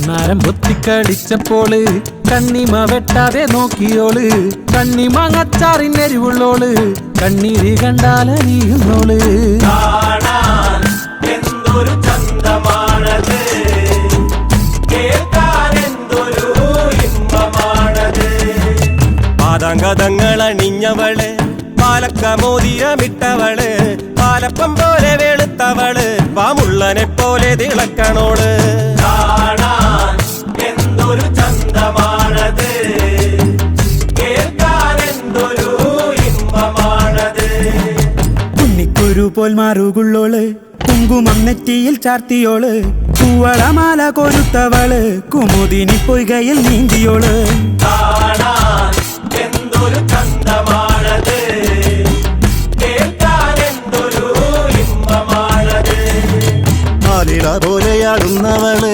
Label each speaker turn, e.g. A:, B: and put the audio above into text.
A: കണ്ണാരം പൊത്തിക്കടിച്ചപ്പോള് കണ്ണിമ വെട്ടാതെ നോക്കിയോള് കണ്ണിമാങ്ങച്ചാറിനെരിവുള്ളോള് കണ്ണീര് കണ്ടാലറിയുന്നോള്
B: പാദാങ്കതങ്ങളണിഞ്ഞവള് പാലക്ക മോതിരമിട്ടവള് പാലപ്പം പോലെ വെളുത്തവള് പാമുള്ളനെ പോലെ തിളക്കണോള് എന്തൊരു ചന്തമാണത് കേൾക്കാനെന്തൊരു ഇമ്പമാണത്
C: കുന്നിക്കുരു പോൽ മാറുകുള്ളോള് കുങ്കുമം നെറ്റിയിൽ ചാർത്തിയോള് പൂവളമാല കൊരുത്തവള് കുമുദിനി പൊയ്കയിൽ നീന്തിയോള്
B: എന്തൊരു ചന്തമാണത് കേൾക്കാനെന്തൊരു ഇമ്പമാണത് ആലില പോലെയാടുന്നവള്